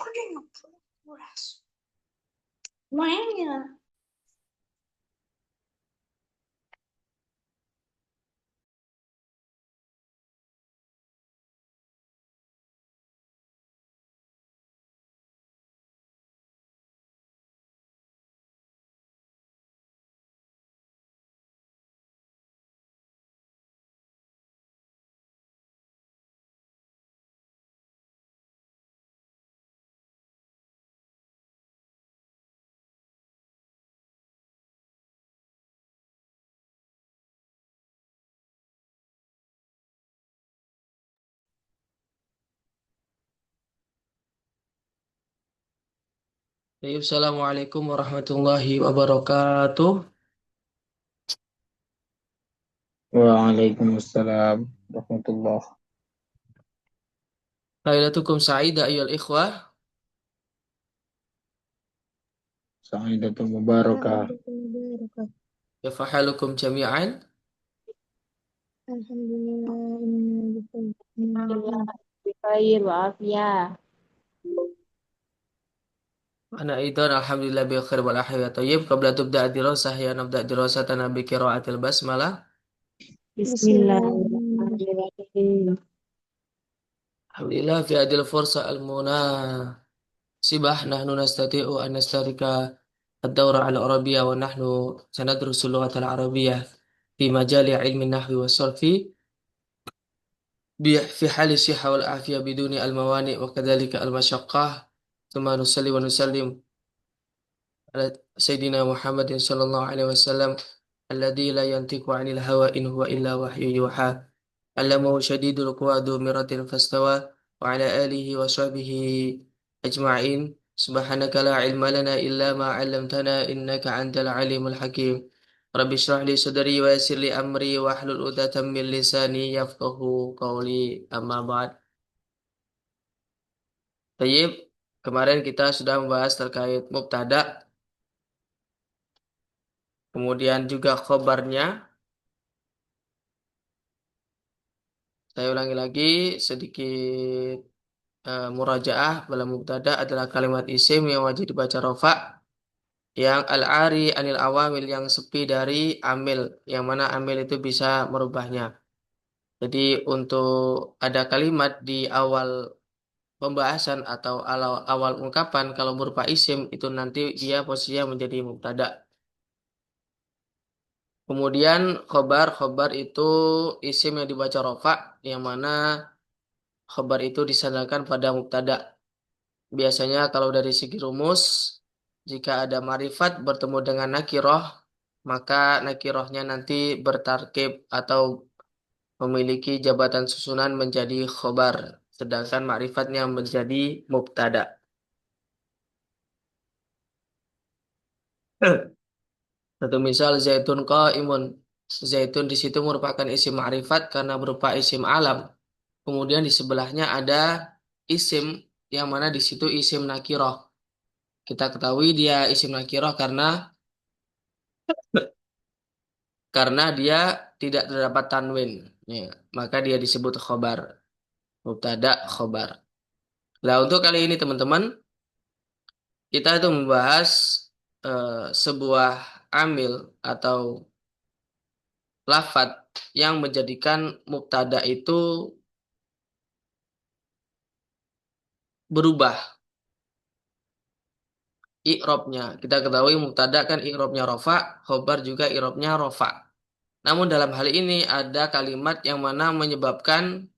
Recording of progress. Mainnya. Assalamualaikum warahmatullahi wabarakatuh. Waalaikumsalam warahmatullah. Lailatukum sa'idah ayyuhal ikhwah. Sa'idatul mubarakah. Yafahalukum jami'an. Alhamdulillah, bikhair wa'afiyah. Ana aidan alhamdulillah bi khair wal afiyah thayyib. Qabla tubda'a dirasah ya nabda dirasatana bi qiraatil basmalah. Bismillahirrahmanirrahim. Alhamdulillah fi adil fursa al-munasibah nahnu nastati'u an nastarika ad-dawra al-arabiyyah wa nahnu sanadrusu al-lughata al-arabiyyah fi majali ilmi nahwi wa sarfi في حال الصحة والعافية بدون الموانع وكذلك المشقة ثم نصلي ونسلم على سيدنا محمد صلى الله عليه وسلم الذي لا ينطق عن الهوى إن هو إلا وحي يوحى علمه شديد القوى ذو مرة فاستوى وعلى آله وصحبه أجمعين سبحانك لا علم لنا إلا ما علمتنا إنك أنت العليم الحكيم رب اشرح لي صدري ويسر لي أمري واحلل عقدة من لساني يفقه قولي أما بعد. Tayyib, kemarin kita sudah membahas terkait mubtada, kemudian juga khobarnya. Saya ulangi lagi sedikit murajaah. Dalam mubtada adalah kalimat isim yang wajib dibaca rofa, yang al-ari anil awamil yang sepi dari amil, yang mana amil itu bisa merubahnya. Jadi untuk ada kalimat di awal pembahasan atau awal ungkapan kalau berupa isim itu nanti dia posisinya menjadi mubtada. Kemudian khobar itu isim yang dibaca rofa, yang mana khobar itu disandarkan pada mubtada. Biasanya kalau dari segi rumus, jika ada marifat bertemu dengan nakiroh, maka nakirohnya nanti bertarkib atau memiliki jabatan susunan menjadi khobar, sedangkan marifatnya menjadi mubtada. Satu misal zaitun qaimun. Zaitun di situ merupakan isim ma'rifat karena berupa isim alam. Kemudian di sebelahnya ada isim yang mana di situ isim nakiroh. Kita ketahui dia isim nakiroh karena dia tidak terdapat tanwin. Ya, maka dia disebut khobar. Mubtada khobar. Nah untuk kali ini teman-teman kita itu membahas sebuah amil atau lafat yang menjadikan mubtada itu berubah i'robnya. Kita ketahui mubtada kan i'robnya rofa, khobar juga i'robnya rofa. Namun dalam hal ini ada kalimat yang mana menyebabkan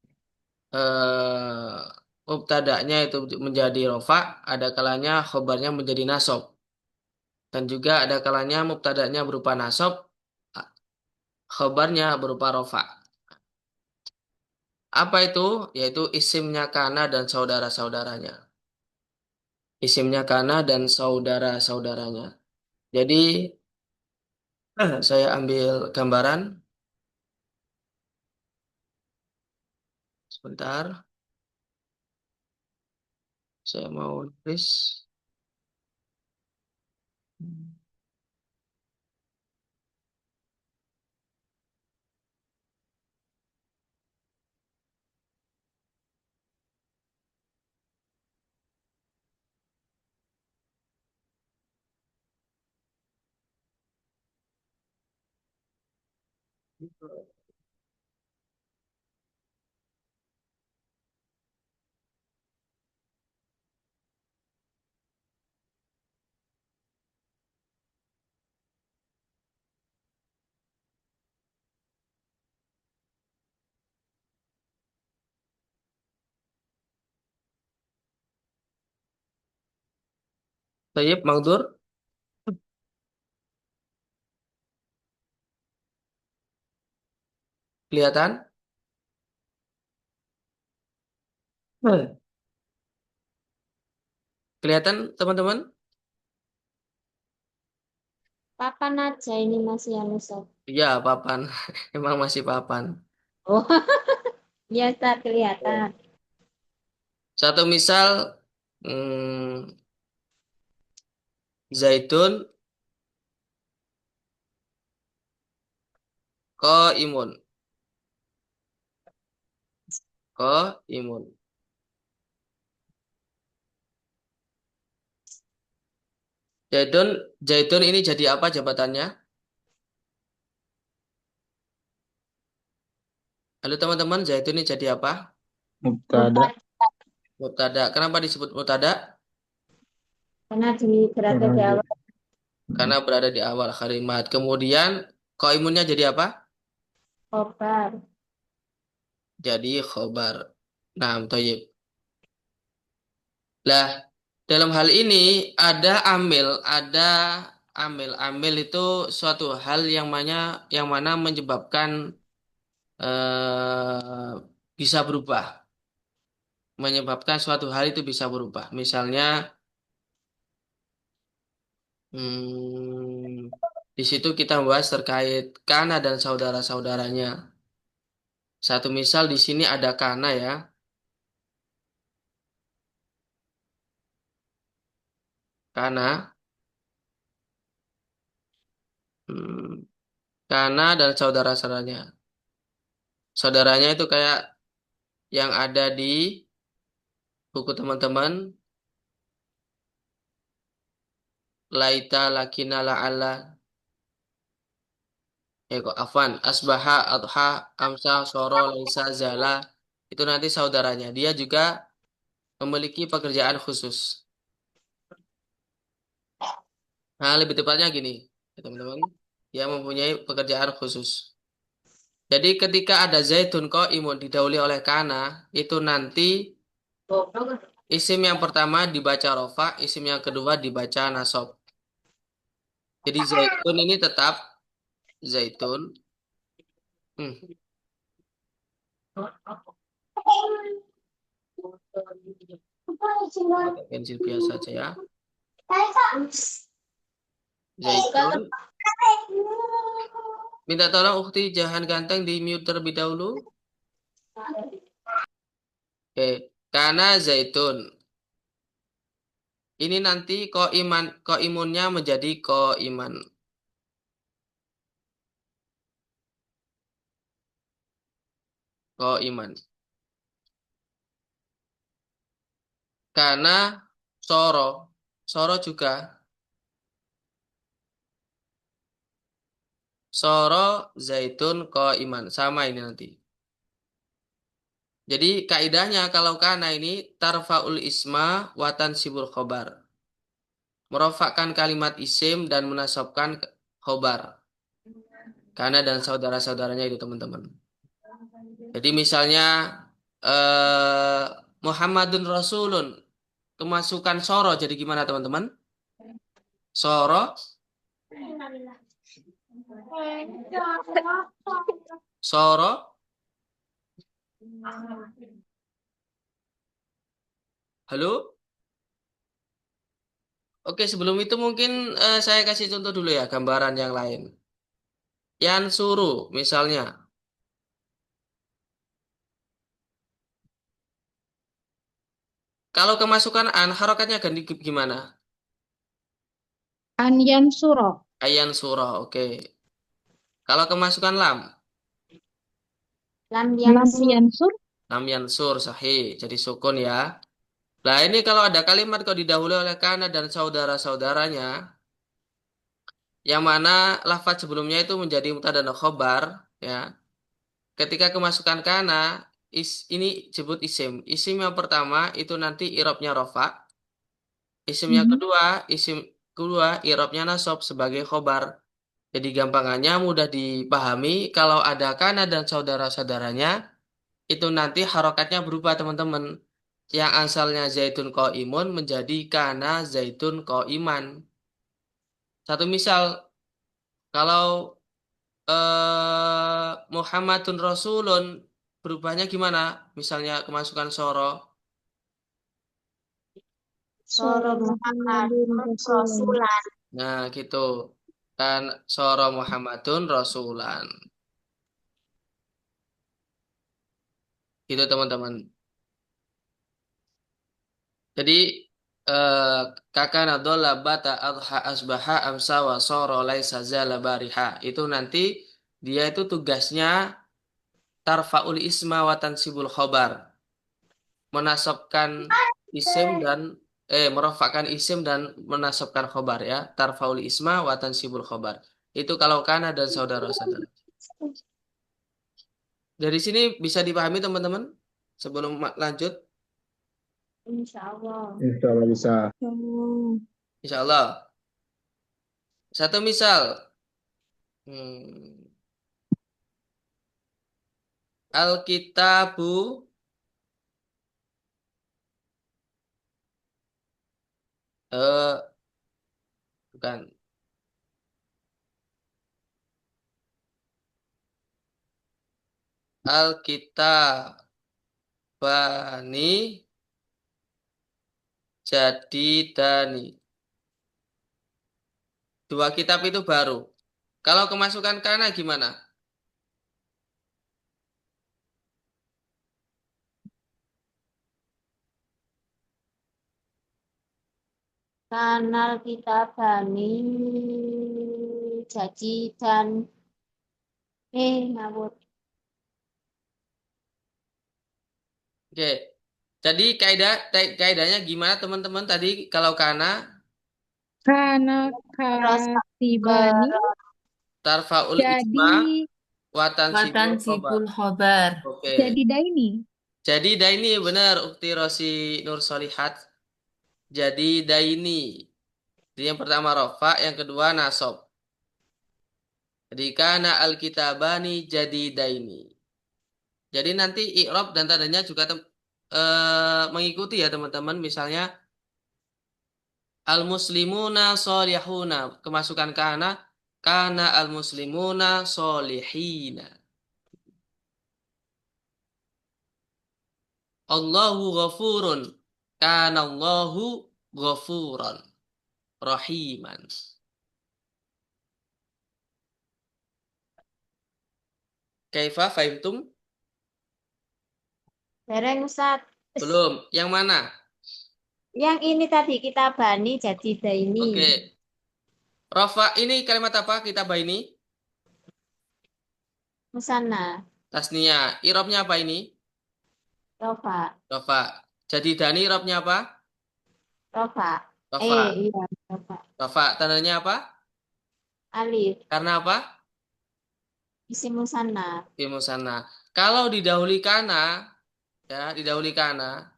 eh, mubtada'nya itu menjadi rofa, ada kalanya khobarnya menjadi nasob. Dan juga ada kalanya mubtada'nya berupa nasob, khobarnya berupa rofa. Apa itu? Yaitu isimnya kana dan saudara-saudaranya. Isimnya kana dan saudara-saudaranya. Jadi saya ambil gambaran sebentar. Saya mau tulis. Tayyib, Mangdur, kelihatan? Kelihatan, teman-teman? Papan aja ini masih yang Ustaz. Iya, papan. Emang masih papan. Oh, ya Ustaz kelihatan. Satu misal, hmm, Zaitun ko imun. Ko imun. Zaitun, Zaitun ini jadi apa jabatannya? Halo teman-teman, Zaitun ini jadi apa? Mubtada. Mubtada. Kenapa disebut mubtada? Karena berada di awal Karena berada di awal kalimat. Kemudian koimunnya jadi apa? khobar. Jadi khobar. Nah, toyib. Lah, dalam hal ini ada amil. Amil itu suatu hal yang mana menyebabkan bisa berubah. Menyebabkan suatu hal itu bisa berubah. Misalnya, di situ kita membahas terkait kana dan saudara-saudaranya. Satu misal di sini ada kana ya. Kana, hmm, kana dan saudara-saudaranya. Saudaranya itu kayak yang ada di buku teman-teman. Laita, lakina, la'alla. Kok afwan. Asbaha, adha, amsa, soro, laisa, zala. Itu nanti saudaranya. Dia juga memiliki pekerjaan khusus. Nah, lebih tepatnya gini, ya, teman-teman. Dia mempunyai pekerjaan khusus. Jadi ketika ada zaitun imun didahului oleh kana, itu nanti isim yang pertama dibaca rofa, isim yang kedua dibaca nasab. Jadi zaitun ini tetap zaitun. Hmm, pakai pensil biasa saja ya. Zaitun. Minta tolong Ukti Jahan Ganteng di mute terlebih dahulu. Oke, karena zaitun. Ini nanti imunnya menjadi iman. Iman. Karena soro. Soro juga. Soro zaitun iman. Sama ini nanti. Jadi kaidahnya kalau kana ini tarfaul isma watan sibul khobar. Merofakkan kalimat isim dan menasabkan khobar. Kana dan saudara-saudaranya itu teman-teman. Jadi misalnya eh, Muhammadun Rasulun kemasukan soro jadi gimana teman-teman? Soro, soro. Halo? Oke, sebelum itu mungkin saya kasih contoh dulu ya, gambaran yang lain. Yan suruh, misalnya. Kalau kemasukan an, harokatnya ganti gimana? An yansuro. Ayan surah, oke. Kalau kemasukan lam, Lam Lam yansur. yansur. lam yansur, sahih. Jadi sukun ya. Nah ini kalau ada kalimat kok didahului oleh kana dan saudara-saudaranya, yang mana lafaz sebelumnya itu menjadi mubtada dan khobar, ya. Ketika kemasukan kana, ini disebut isim. Isim yang pertama itu nanti irobnya rofa. Isim kedua irobnya nasab sebagai khobar. Jadi gampangannya mudah dipahami kalau ada kana dan saudara-saudaranya itu nanti harokatnya berubah teman-teman. Yang asalnya zaitun imun menjadi kana zaitun iman. Satu misal, kalau Muhammadun Rasulun berubahnya gimana? Misalnya kemasukan soro. Soro Muhammad Muhammadun Rasulullah. Rasulan. Nah, gitu. Kan soro Muhammadun Rasulan. Gitu teman-teman. Jadi eh kakana dola bata adha asbaha amsa wa soro laisa zala bariha. Itu nanti dia itu tugasnya tarfaul isma wa tansibul khobar. Menasabkan isim dan merofakkan isim dan menasabkan khobar ya. Tarfaul isma wa tansibul khobar. Itu kalau kana dan saudara-saudara. Dari sini bisa dipahami teman-teman? Sebelum lanjut, Insya Allah. Insya Allah bisa. insya Allah. Satu misal. Hmm. Alkitabu eh bukan. Alkitabani jadi dani. Dua kitab itu baru. Kalau kemasukan kana gimana? Kanal kita Bani Jaji dan ngawur. Oke. Jadi kaidahnya gimana teman-teman tadi kalau kana Karena Terus katibani tarfaul isma jadi watan Watan sibul khobar. sibul khobar. Oke. jadi daini. Jadi daini benar Ukti Rosi Nur Solihat. Jadi daini. Jadi yang pertama rofa, yang kedua nasob. Jadi kana alkitabani jadi daini. Jadi nanti i'rab dan tandanya juga mengikuti ya teman-teman. Misalnya al-muslimuna solihuna. Kemasukan kana al-muslimuna solihina. Allahu ghafurun. Kana Allahu ghafuran. Rahiman. Kaifa fahimtum? Dereng Ustaz. Belum. Yang mana? Yang ini tadi kita Bani jadi daini. Oke. Rafa ini kalimat apa kita ini? Musana. Tasnia. Irobnya apa ini? Rofa. Rafa. Jadi Dani irobnya apa? Rofa. Rafa. Iya, Rofa. Rafa. Tandanya apa? Alif. Karena apa? Isim Musana. Ilmu sana. Kalau didahului kana, ya didahului kana,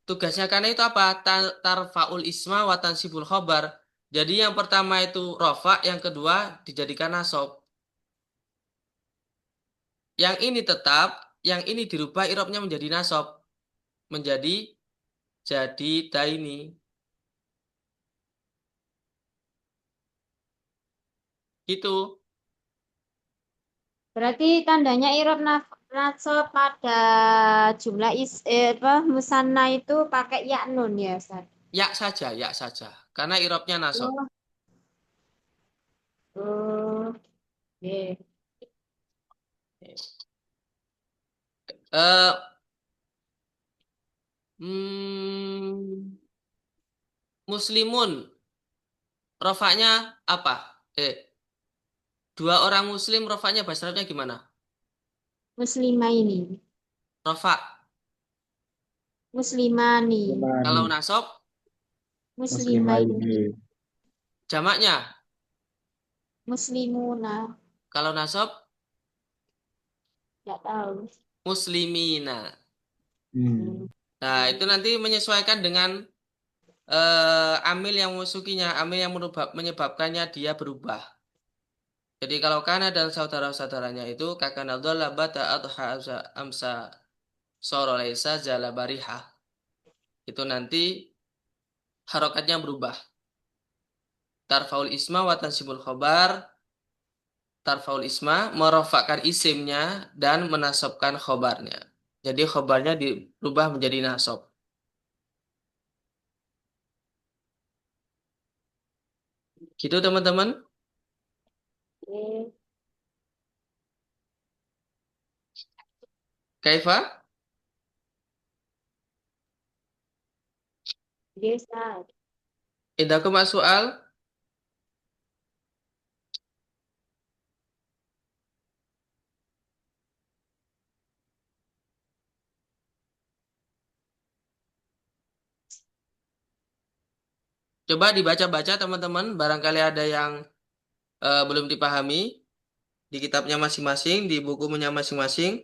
tugasnya kana itu apa? Tarfaul isma wa tansibul khobar. Jadi yang pertama itu rofa, yang kedua dijadikan nasob. Yang ini tetap, yang ini dirubah irobnya menjadi nasob. Jadi daini. Gitu. Berarti tandanya irob nasab pada jumlah musanna itu pakai ya nun ya Ustaz. Ya saja, ya saja. Karena irobnya nasob. Oh, oh, oke. Eh, hmm, muslimun. Rofaknya apa? Dua orang muslim rofaknya bahasa Arabnya gimana? Muslimah ini. Rofak. Muslimani. Kalau Muslimani. nasob, Muslimah ini. Muslimaini. jamaknya. Muslimuna. Kalau nasob, Nggak tahu. Muslimina. Hmm. Nah, itu nanti menyesuaikan dengan amil yang memasukinya, amil yang menyebabkannya dia berubah. Jadi kalau kana dan saudara-saudaranya itu kakana dhalla bata adha amsa soro laisa jala barihah. Itu nanti harokatnya berubah. Tarfaul isma wa tansibul khobar. Tarfaul isma merofakkan isimnya dan menasabkan khobarnya. Jadi khobarnya dirubah menjadi nasab. Gitu teman-teman. Oke. Kaifa? Desa. Indakum soal? Coba dibaca-baca teman-teman. Barangkali ada yang belum dipahami di kitabnya masing-masing, di bukunya masing-masing.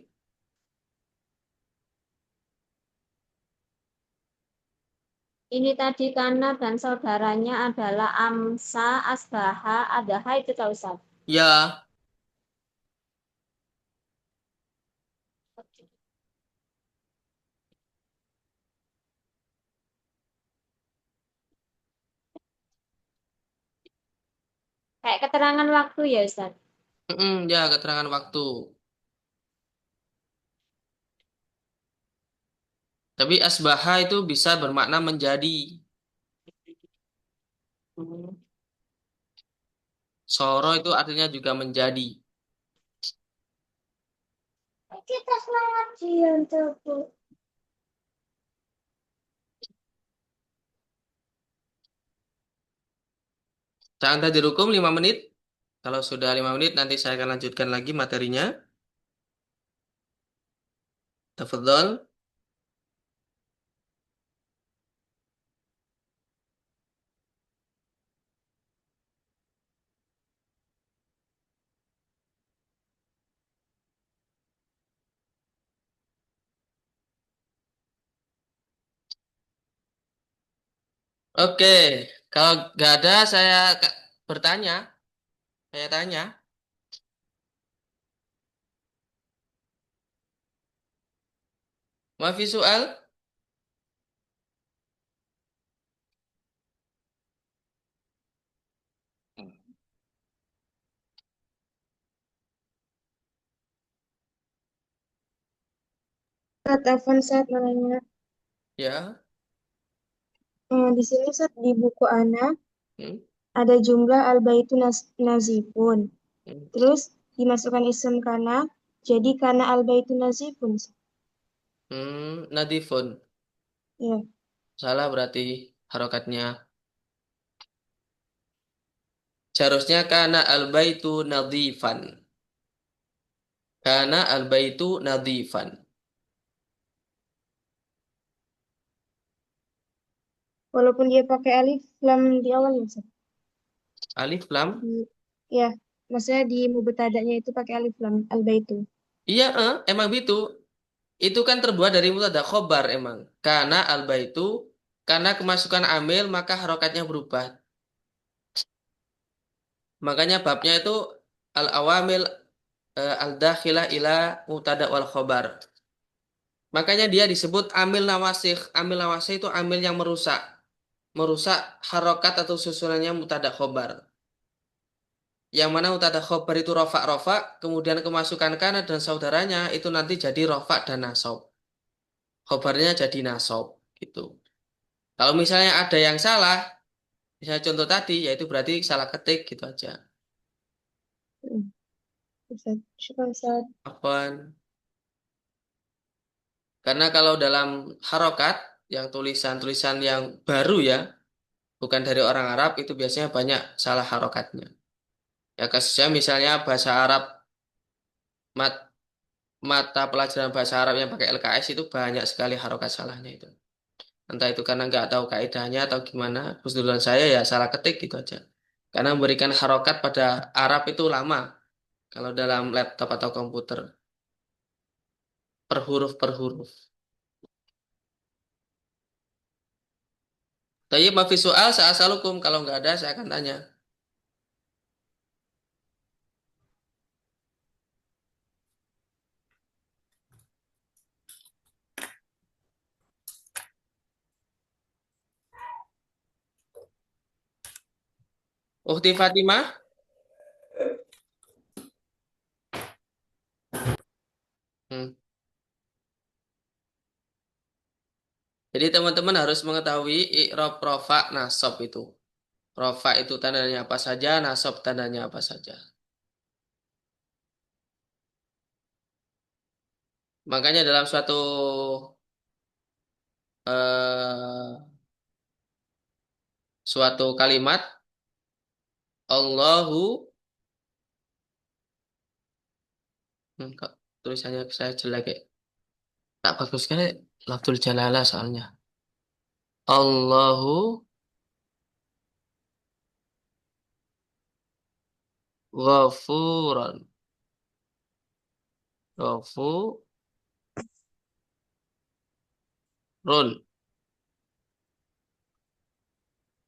Ini tadi karena dan saudaranya adalah Amsa, Asbaha, Adaha itu tahu Ustaz. Ya, Kayak keterangan waktu ya Ustaz. ya keterangan waktu. Tapi asbaha itu bisa bermakna menjadi. Hmm. Soro itu artinya juga menjadi. Kita semangat sih untuk Sangat dihukum 5 menit. Kalau sudah 5 menit, nanti saya akan lanjutkan lagi materinya. Tafadhol. Oke, kalau nggak ada, saya bertanya. Saya tanya. Mafi soal? Ustaz, Afwan Ustaz mau nanya. Ya. Di sini Ustaz di buku Ana Hmm. ada jumlah al-baitu nazifun. Hmm. Terus dimasukkan isim kana, jadi kana al-baitu nazifun. Nadifun. Ya. Salah berarti harokatnya. Seharusnya kana al-baitu nadifan. Kana al-baitu nadifan. Walaupun dia pakai alif lam di awal ya Ustaz. Alif lam. Ya, maksudnya di mubtada'nya itu pakai alif lam al-baitu. Iya, emang gitu. Itu kan terbuat dari mubtada khobar emang. Karena al-baitu, karena kemasukan amil maka harokatnya berubah. Makanya babnya itu al-awamil al-dakhilah ila mubtada wal khobar. Makanya dia disebut amil nawasikh. Amil nawasikh itu amil yang merusak. Merusak harokat atau susunannya mubtada khobar. Yang mana mubtada khobar itu rofa, kemudian kemasukan kana dan saudaranya itu nanti jadi rofa dan nasab. Khobarnya jadi nasab gitu. Kalau misalnya ada yang salah, misalnya contoh tadi, yaitu berarti salah ketik gitu aja. Hmm, Ustaz. Syukran Ustaz. Apaan? Karena kalau dalam harokat, yang tulisan-tulisan yang baru ya, bukan dari orang Arab, itu biasanya banyak salah harokatnya. Ya kasusnya misalnya bahasa Arab, mat- mata pelajaran bahasa Arab yang pakai LKS itu banyak sekali harokat salahnya itu. Entah itu karena nggak tahu kaidahnya atau gimana, kebetulan saya ya salah ketik gitu aja. Karena memberikan harokat pada Arab itu lama kalau dalam laptop atau komputer. per huruf. Tapi mafi soal sa'asalukum, kalau nggak ada saya akan tanya. Ukhti Fatimah? Hmm. Jadi teman-teman harus mengetahui i'rab rofa nasab itu. Rofa itu tandanya apa saja, nasab tandanya apa saja. Makanya dalam suatu kalimat Allahu kok tulisannya saya jelek ya. Tak bagus sekali lafzul jalalah soalnya. Allahu ghafuran. Ghafurun.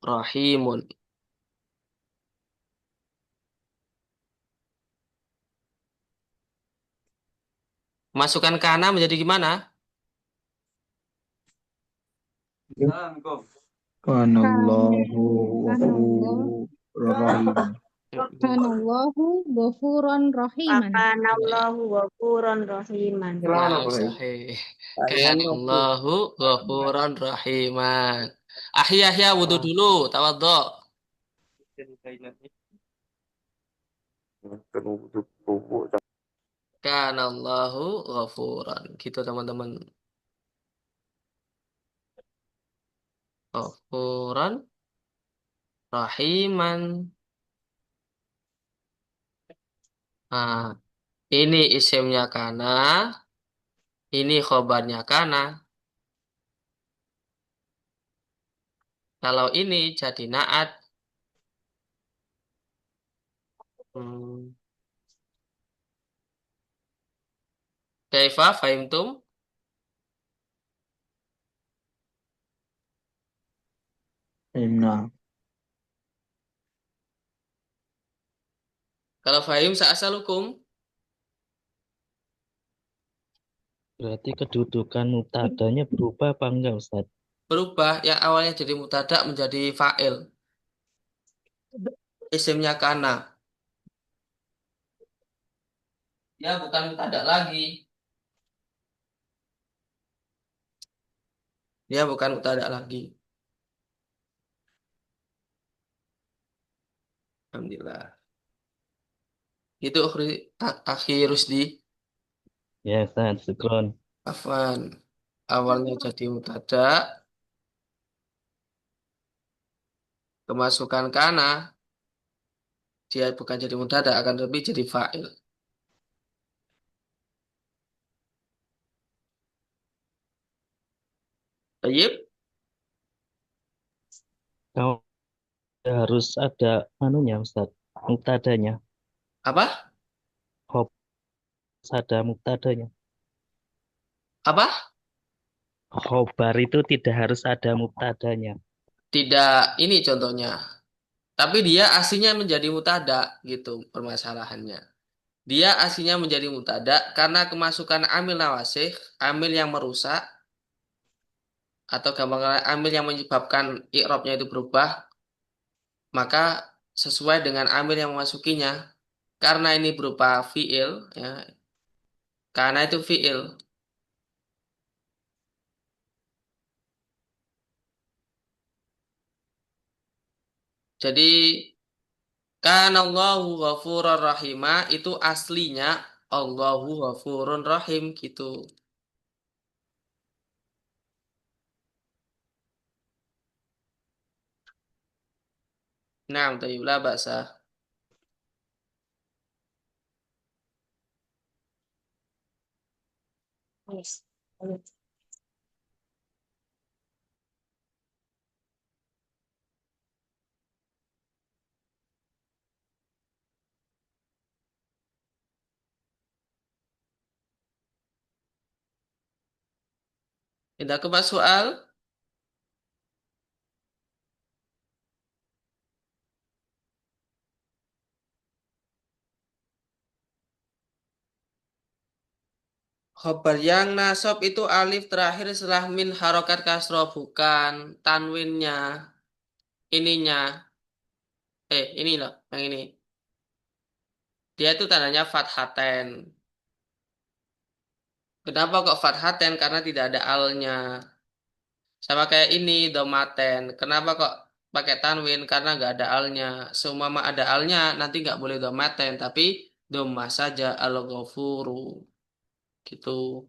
Rahimun. Masukkan kana menjadi gimana? Kanallahu Kanallahu ghafurur rahim. Kanallahu ghafuran rahiman. Kanallahu ghafuran rahiman. Nah, sahih. Kanallahu ghafuran rahiman. Ahya wudu dulu, tawaddo. Kanallahu ghafuran. Gitu teman-teman. Ghafuran rahiman. Nah, ini isimnya kana, ini khobarnya kana. Kalau ini jadi naat. Hmm. Kaifa fahimtum? Inna. Kalau fahim sa'asalukum. Berarti kedudukan mubtadanya berubah apa enggak, Ustaz? Berubah yang awalnya jadi mubtada menjadi fa'il. Isimnya kana. Dia bukan mubtada lagi. Dia bukan mubtada lagi. Alhamdulillah. Itu akhi Rusdi. Ya, Ustaz, syukron. Afwan. Awalnya jadi mubtada. Kemasukan kana. Dia bukan jadi mubtada, akan lebih jadi fa'il. Baik. Kalau harus ada anunya, Ustaz, mubtadanya. Apa? Harus ada mubtadanya. Apa? Khobar itu tidak harus ada mubtadanya. Tidak, ini contohnya. Tapi dia aslinya menjadi mubtada gitu permasalahannya. Dia aslinya menjadi mubtada karena kemasukan amil nawasih, amil yang merusak atau gampang amil yang menyebabkan i'rabnya itu berubah, maka sesuai dengan amil yang memasukinya. Karena ini berupa fiil, ya, karena itu fiil. Jadi kan Allahu ghafurur rahima itu aslinya Allahu ghafurun rahim gitu. Nah, tayyiblah bahasa. Yes. Indah kepas soal. Khobar yang nasab itu alif terakhir setelah min harokat kasroh, bukan tanwinnya. Ininya. Ini loh, yang ini. Dia itu tandanya fathaten. Kenapa kok fathaten? Karena tidak ada alnya. Sama kayak ini, domaten. Kenapa kok pakai tanwin? Karena nggak ada alnya. Seumpama ada alnya, nanti nggak boleh domaten. Tapi domah saja, al-ghafuru. Gitu.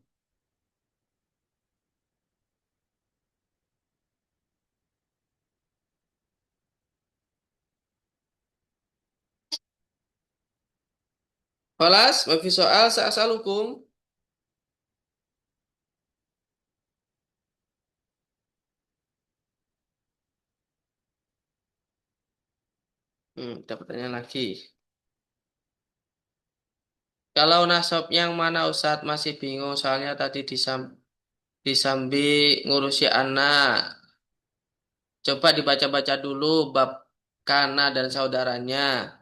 Kelas, mafi soal, sa'asalukum. Kita pertanyaan lagi. Kalau nasab yang mana Ustadz masih bingung, soalnya tadi disambi ngurusi anak. Coba dibaca-baca dulu bab kana dan saudaranya.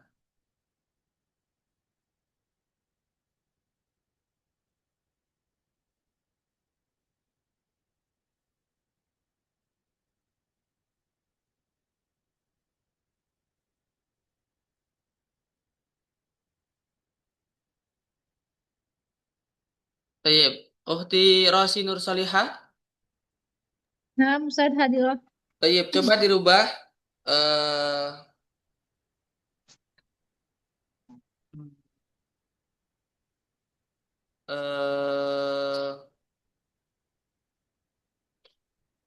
Tayyib. Uhti Rosi Nur Salihah. Nah, Ustaz Hadirah. Tayyib. Coba dirubah. eh eh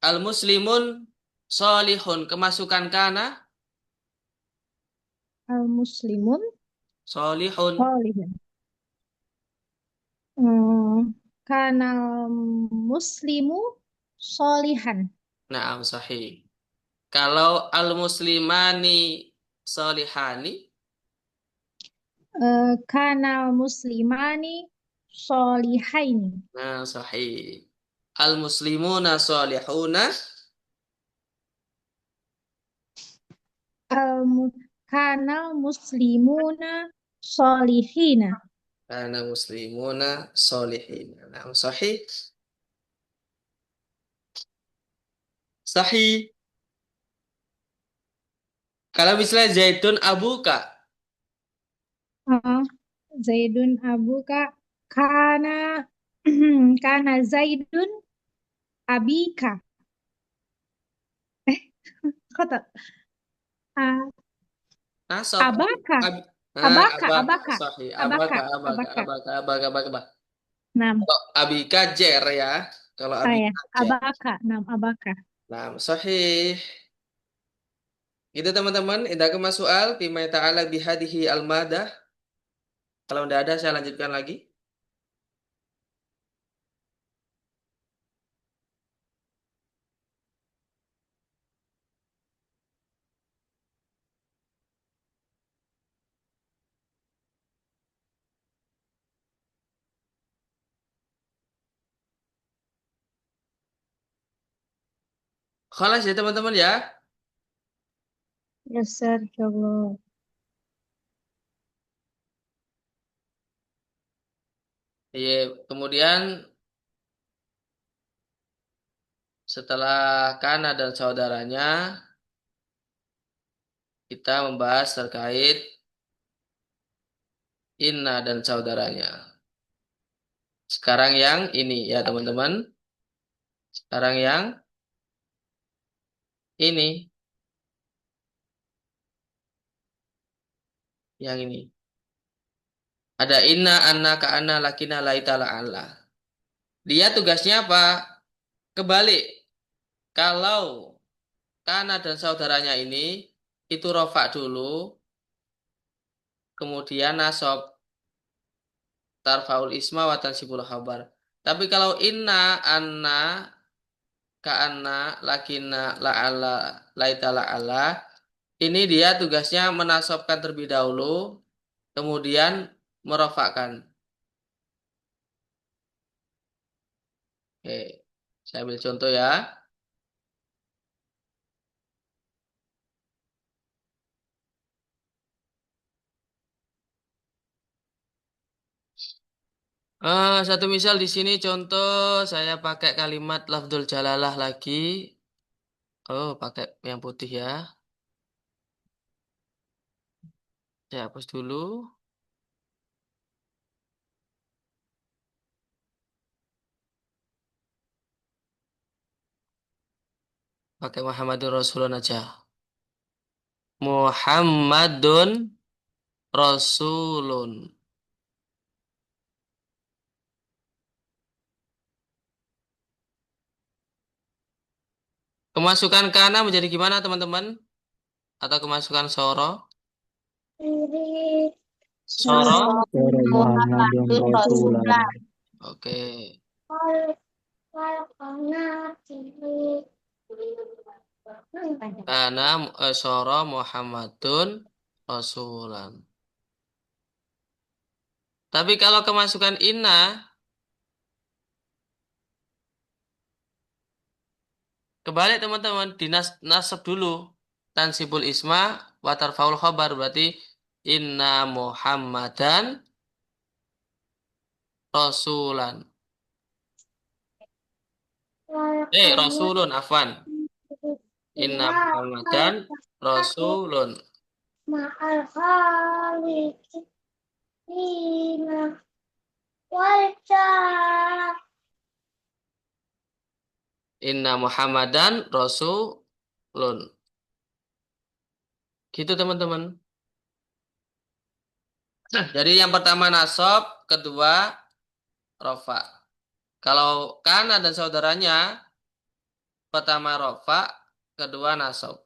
Al-Muslimun Solihun. Kemasukan kana. Al-Muslimun Solihun. Solihun. Kanal muslimu solihan. Naam sahih. Kalau al-muslimani solihani. Kanal muslimani solihaini. Nah sahih. Al-muslimuna solihuna. Kanal muslimuna solihina. Karena muslimuna solihin. Nah sahih. Sahih. Kalau misalnya Zaidun abuka. Zaidun abuka kana kana Zaidun abika. Kata Nasab. abaka. Abaka. Abaka. Sahih. Abaka. Abaka. Nam. Kalau abika jer ya. Kalau Saya abika jer. abaka. Nam abaka. Nah sahih. Itu teman-teman. Indah kemas soal. Bima ta'ala bihadihi al-madah. Kalau udah ada saya lanjutkan lagi. Khalas ya teman-teman ya. Ya, Ustaz, insyaallah. Iya, kemudian setelah kana dan saudaranya, kita membahas terkait inna dan saudaranya. Sekarang yang ini ya teman-teman. Sekarang yang ini. Yang ini. Ada inna, anna, ka'anna, lakina, laita, la'alla. Dia tugasnya apa? Kebalik. Kalau kana dan saudaranya ini, itu rofa dulu. Kemudian nasab. Tarfaul isma wa tansibul khabar. Tapi kalau inna, anna, ka'anna, lakina, la'ala, laita, la'ala, ini dia tugasnya menasabkan terlebih dahulu, kemudian merofakkan. Oke. Saya ambil contoh ya. Satu misal di sini contoh saya pakai kalimat lafdzul jalalah lagi. Oh, pakai yang putih ya. Saya hapus dulu. Pakai Muhammadur Rasulun aja. Muhammadun Rasulun. Kemasukan kana menjadi gimana teman-teman? Atau kemasukan soro? Soro? Sura Muhammadun Muhammadun Rasulan. Rasulan. Oke. Kana soro Muhammadun Rasulan. Tapi kalau kemasukan inna, kebalik teman-teman, nasab dulu. Tansibul isma wa tarfaul khobar. Berarti inna Muhammadan Rasulan. Rasulun, afwan. Inna Muhammadan Rasulun. Ma'al khaliqina wal Inna Muhammadan Rasulun. Gitu teman-teman. Jadi yang pertama nasab, kedua rofa. Kalau kana dan saudaranya, pertama rofa, kedua nasab.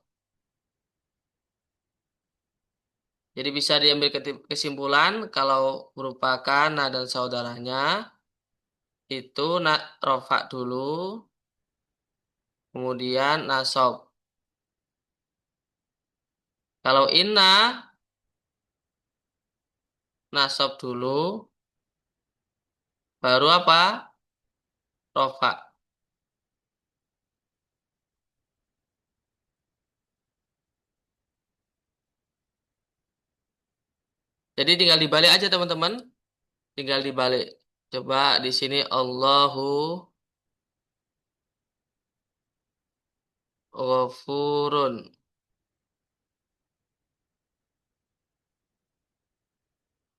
Jadi bisa diambil kesimpulan kalau berupa kana dan saudaranya, itu rofa dulu, kemudian nasab. Kalau inna, nasab dulu, baru apa? Rofa. Jadi tinggal dibalik aja teman-teman. Tinggal dibalik. Coba di sini Allahu Ghafurun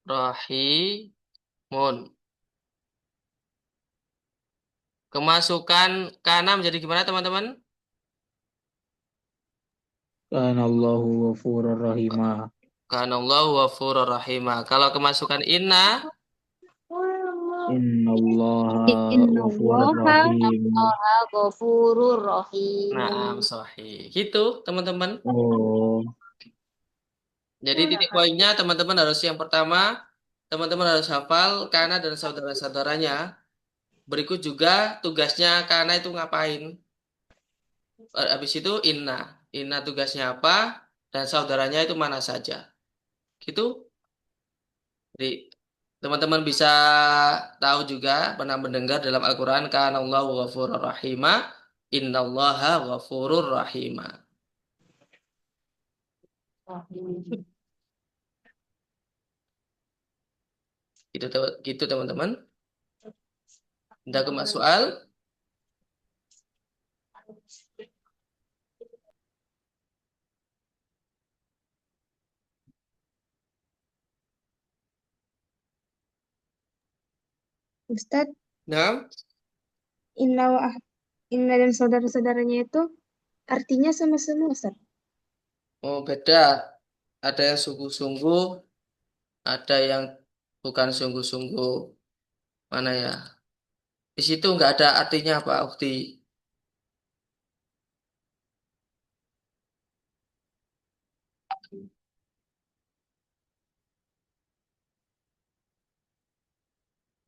Rahimun. Kemasukan kana menjadi gimana teman-teman? Kana Allahu ghafurur rahimah. Kana Allahu Ghafurur Rahimah. Kalau kemasukan inna, Innallaha ghafurur Innallaha rahim. Allaha ghafurur rahim. naam sahih. Gitu teman-teman. Oh, Jadi titik poinnya teman-teman harus yang pertama, teman-teman harus hafal kana dan saudara-saudaranya. Berikut juga tugasnya kana itu ngapain. Habis itu inna. Inna tugasnya apa dan saudaranya itu mana saja. Gitu. Jadi teman-teman bisa tahu juga pernah mendengar dalam Al-Qur'an kana Allahu ghafurur rahima, innallaha ghafurur rahima. Gitu teman-teman. Ada ke soal? Ustadz, Nah, inna, inna dan saudara-saudaranya itu artinya sama semua, Ustadz. oh beda. Ada yang sungguh-sungguh, ada yang bukan sungguh-sungguh. Mana ya? Di situ nggak ada artinya apa, Ukti?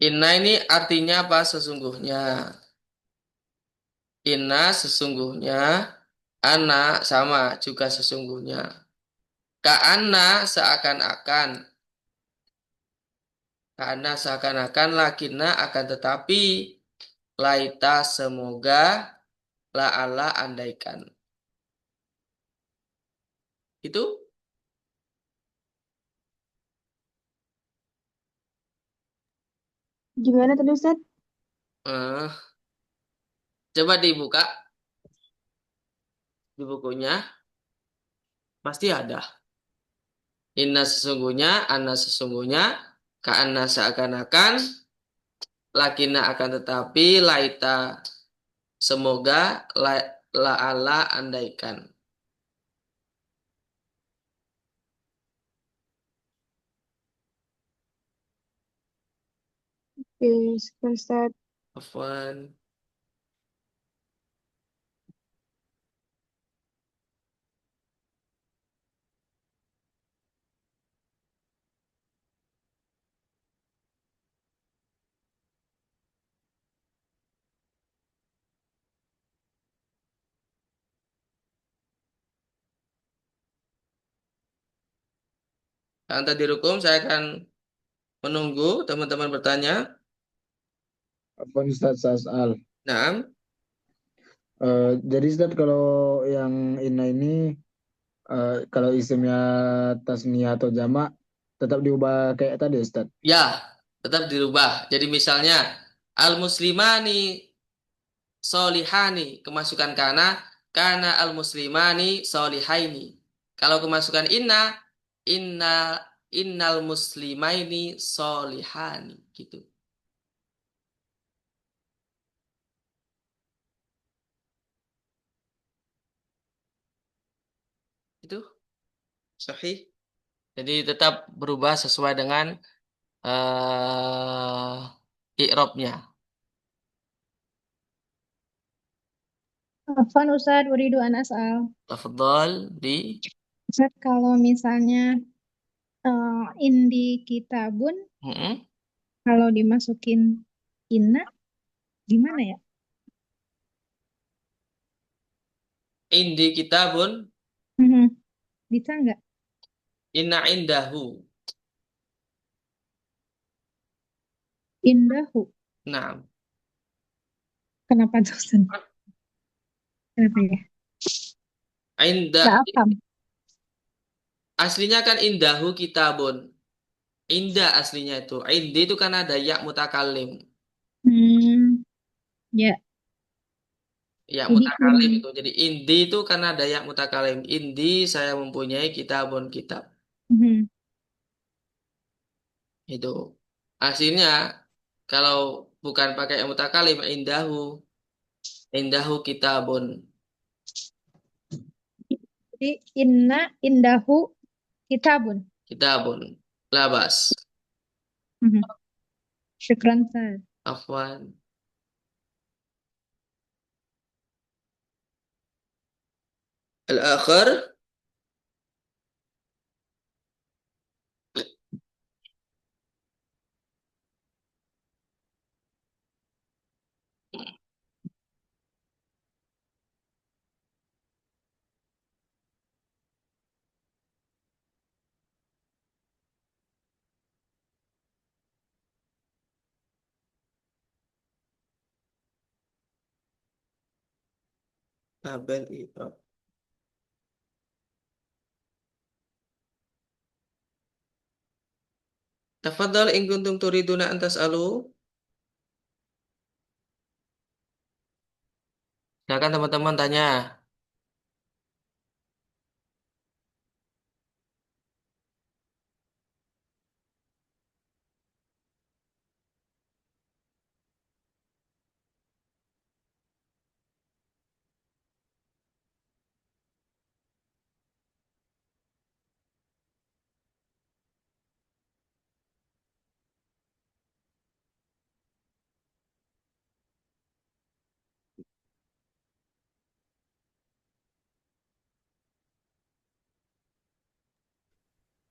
Inna ini artinya apa sesungguhnya? Inna sesungguhnya, anak sama juga sesungguhnya. Ka'anna seakan-akan. Ka'anna seakan-akan, lakinna akan tetapi. laita semoga, la'ala andaikan. Itu Gimana tadi Ustaz? eh, coba dibuka di bukunya, pasti ada. Inna sesungguhnya, anna sesungguhnya, ka'anna seakan-akan, lakina akan tetapi, laita semoga, la'ala andaikan. Oke, Ustaz. Afwan. Yang tadi rukum, saya akan menunggu teman-teman bertanya. Apa Ustaz Sasal? Nah, Jadi Ustaz kalau yang inna ini kalau isimnya tasniyah atau jamak tetap diubah kayak tadi Ustaz. ya, tetap dirubah. Jadi misalnya, al-muslimani solihani, kemasukan kana al-muslimani solihaini. Kalau kemasukan inna, innal muslimaini solihani. Gitu. Itu sahih. Jadi tetap berubah sesuai dengan i'rabnya. Afwan Ustaz, uridu an as'al. Tafadhol di Ustaz, kalau misalnya indi kitabun, mm-mm. kalau dimasukin inna, gimana ya? Indi kitabun Mhm. Bisa nggak? inna indahu. Indahu. Nah, Kenapa tuh Ustaz? Kenapa ya? inda Nggak paham. aslinya kan indahu kitabun. Indah aslinya itu. Indi itu kan ada ya mutakalim. Hmm, ya. Ya Jadi mutakalim itu. Jadi indi itu kan ada ya mutakalim. Indi saya mempunyai kitabun kitab. Mhm. Itu. Aslinya kalau bukan pakai yang mutakalim indahu. Indahu kitabun. Jadi inna indahu kitabun. Kitabun. Labas. Mhm. Syukran Ustaz. Afwan. Al-akhir. Babel i'rab. Tafadhal in kuntum turiduna an tas'alu. Silakan teman-teman tanya.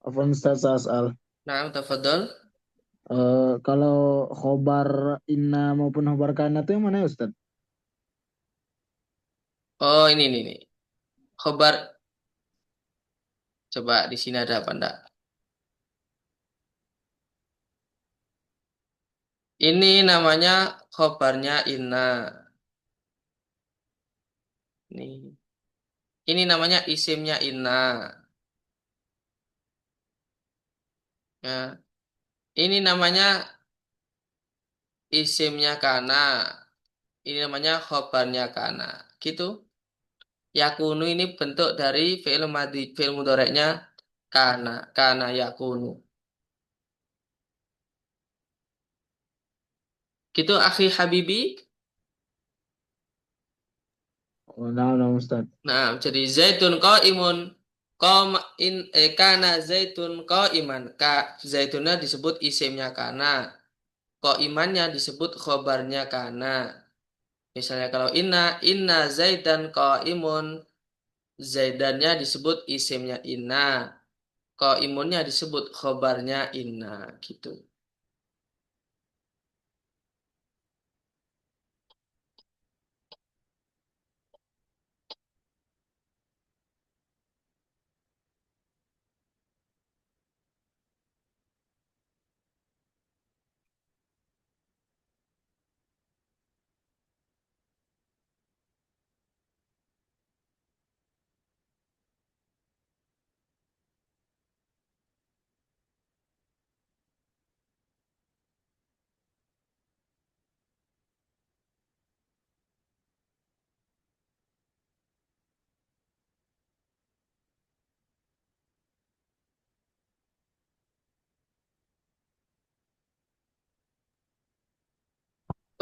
Apa Ustaz Sasal? Nah, tafadhal. Kalau khobar inna maupun khobar kana itu yang mana ya Ustaz? Oh, ini. Khobar. Coba di sini ada apa enggak? Ini namanya khobarnya inna. Nih. Ini namanya isimnya inna. Ya. Ini namanya isimnya kana. Ini namanya khobarnya kana. Gitu. Yakunu ini bentuk dari fi'il madhi, fi'il mudhari'nya kana. Kana yakunu. Gitu akhi Habibi. Oh, nah, Ustaz. Nah, jadi zaitun qaimun. Kana zaitun qaiman. Zaitunnya disebut isimnya kana. Qaimannya disebut khobarnya kana. Misalnya kalau inna zaidan qaimun. Zaidannya disebut isimnya inna. Qaimunnya disebut khobarnya inna. Gitu.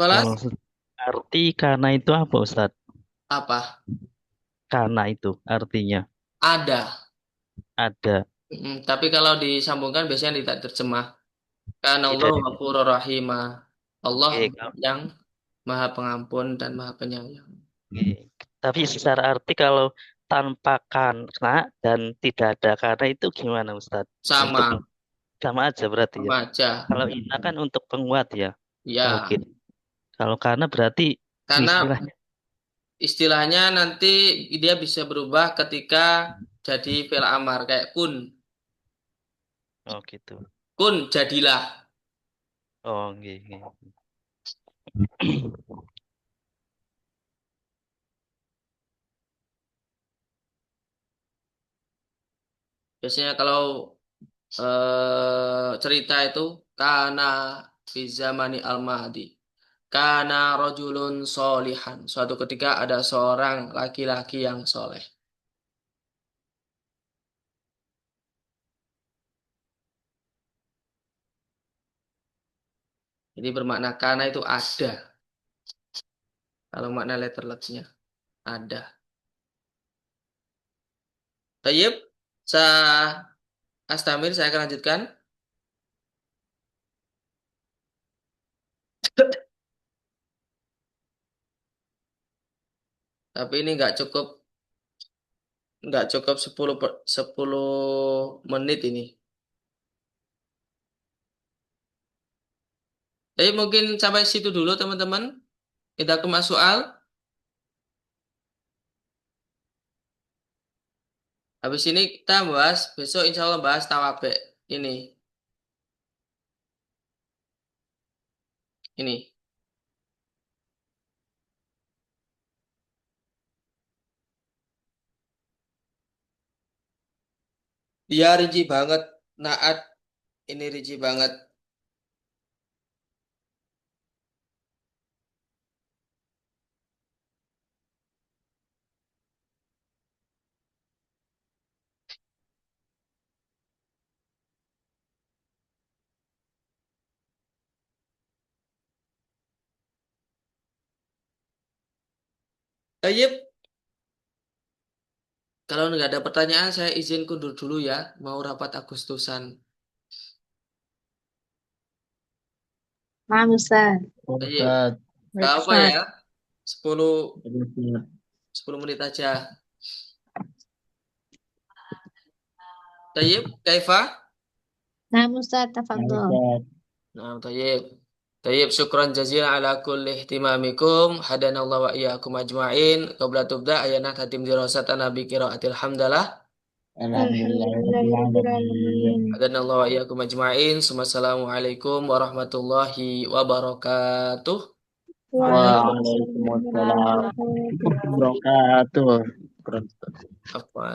Kelas Maksud arti karena itu apa Ustaz? apa? Karena itu artinya Ada. ada. Tapi kalau disambungkan biasanya tidak terjemah. Karena Oke, Allah ghafurur rahimah. Allah oke, yang Maha Pengampun dan Maha Penyayang. oke. Tapi secara arti kalau tanpa karena dan tidak ada karena itu gimana Ustaz? Untuk Sama, sama aja berarti ya. sama aja. Kalau inna kan untuk penguat ya, Ya, taukid. Kalau karena berarti karena istilahnya. istilahnya nanti dia bisa berubah ketika jadi fi'il amar kayak kun. Oh gitu. Kun jadilah. Oh gitu. Biasanya kalau cerita itu kana fi zamani al-mahdi. Kana rojulun solihan. Suatu ketika ada seorang laki-laki yang soleh. Jadi bermakna kana itu ada. Kalau makna letter luck-nya ada. Tayyib, Astamir saya akan lanjutkan. Tapi ini nggak cukup 10 menit ini. Jadi mungkin sampai situ dulu teman-teman. Kita ke soal. Habis ini kita bahas, besok insya Allah bahas tawabe. Ini. Ini. Dia rinci banget. Naat ini rinci banget. Tayyib, kalau nggak ada pertanyaan, saya izin kundur dulu ya. Mau rapat Agustusan. Paham, Ustaz. Tayyib, Ustaz. nggak Baik, apa Ustaz. ya. 10, Ustaz. 10 menit aja. Tayyib, Kaifa? Nah, Ustaz, tafadhol. Ustaz. Nah, tayyib. Tayyib, syukran jazilan ala kulli ihtimamikum. Hadanallah wa iyyakum ajma'in. Qabla tubda ayana tatim dirasatana bi qiraatil hamdalah. Alhamdulillahirrahmanirrahim. Hadanallahu wa iyyakum ajma'in. Assalamualaikum warahmatullahi wabarakatuh. Waalaikumsalam warahmatullahi wabarakatuh. Apa?